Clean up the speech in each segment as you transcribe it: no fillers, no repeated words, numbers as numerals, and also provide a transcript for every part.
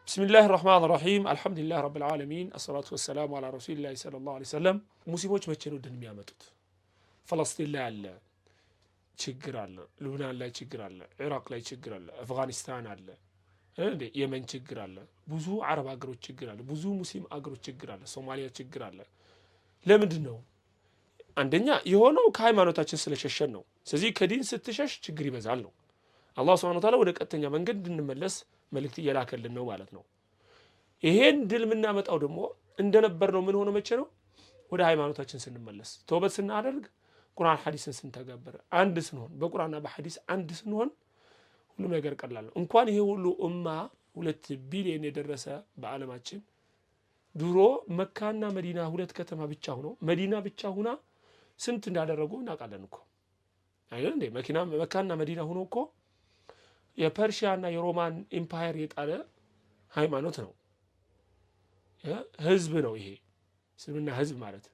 بسم الله الرحمن الرحيم الحمد لله رب العالمين الصلاة والسلام على رسول الله صلى الله عليه وسلم ሙስሊሞች መቼ ነው ድል የሚያመጡት? ፈለስጢን ላይ አለ ችግር አለ፣ ሉብናን ላይ ችግር አለ፣ ኢራቅ ላይ ችግር አለ፣ አፍጋኒስታን አለ፣ የመን ችግር አለ፣ ብዙ አረብ ሀገሮች ችግር አለ፣ ብዙ ሙስሊም ሀገሮች ችግር አለ፣ ሶማሊያ ችግር አለ። ለምንድን ነው? አንደኛ የሆነው ከሃይማኖታችን ስለሸሸን ነው። ስለዚህ ከዲን ስትሸሽ ችግር ይበዛል ነው። አላህ ሱብሓነሁ ወተዓላ ወደ ቀጥተኛ መንገድ እንድንመለስ መልእክት እየላከልን ነው ማለት ነው። ይሄን ድል የምናመጣው ደግሞ እንደነበር ነው። ምን ሆነ? መቼ ነው? ወደ ሃይማኖታችን ስንመለስ፣ ተውበት ስናደርግ፣ ቁርአን ሐዲስን ስንተገብር፣ አንድ ስንሆን፣ በቁርአንና በሐዲስ አንድ ስንሆን ሁሉም ነገር ቀላል ነው። እንኳን ይሄ ሁሉ ኡማ 2 ቢሊዮን የደረሰ በዓለማችን ድሮ መካና መዲና 2 ከተማ ብቻ ሆኖ መዲና ብቻ ሁና ስንት እንዳደረጉ እናውቃለን እኮ አይደል እንዴ? መካና መዲና ሆኖ እኮ የፐርሺያና የሮማን ኢምፓየር የጣለ ሃይማኖት ነው፣ ህዝብ ነው። ይሄ እስልምና ህዝብ ማለት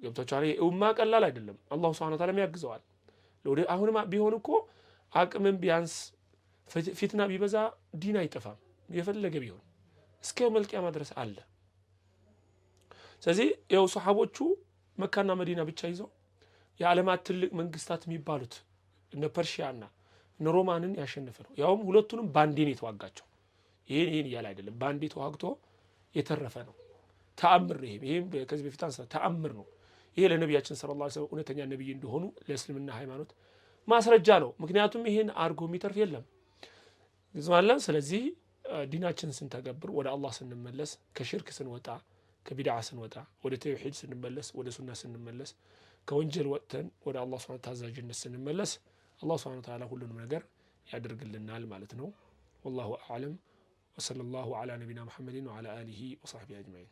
ገብቷችኋል? ይሄ ኡማ ቀላል አይደለም። አላህ ሱብሓነሁ ወተዓላ ያግዘዋል። አሁንም ቢሆን እኮ አቅምም ቢያንስ ፊትና ቢበዛ ዲን አይጠፋም። የፈለገ ቢሆን እስከ የውመል ቂያማ ድረስ አለ። ስለዚህ ያው ሱሐቦቹ መካና መዲና ብቻ ይዘው የዓለማት ትልቅ መንግስታት የሚባሉት እነ ፐርሺያና እነ ሮማንን ያሸነፈ ነው። ያውም ሁለቱንም ባንዴ ነው የተዋጋቸው። ይሄን እያለ አይደለም፣ ባንዴ ተዋግቶ የተረፈ ነው። ተአምር ነው። ይሄም ከዚህ በፊት አንሳ ተአምር ነው። ይሄ ለነቢያችን ሰለላሁ ዐለይሂ ወሰለም እውነተኛ ነብይ እንደሆኑ ለእስልምና ሃይማኖት ማስረጃ ነው። ምክንያቱም ይሄን አድርጎ የሚተርፍ የለም ግዝማለን። ስለዚህ ዲናችንን ስንተገብር፣ ወደ አላህ ስንመለስ፣ ከሽርክ ስንወጣ፣ ከቢድዓ ስንወጣ፣ ወደ ተውሂድ ስንመለስ፣ ወደ ሱና ስንመለስ፣ ከወንጀል ወጥተን ወደ አላህ ሱብሓነሁ ታዛዥነት ስንመለስ አላህ ሱብሓነሁ ወተዓላ ሁሉንም ነገር ያደርግልናል ማለት ነው። ወላሁ አዕለም ወሰለላሁ ዐላ ነቢና ሙሐመድን ወዐላ አሊሂ ወሰሕቢሂ አጅመዒን።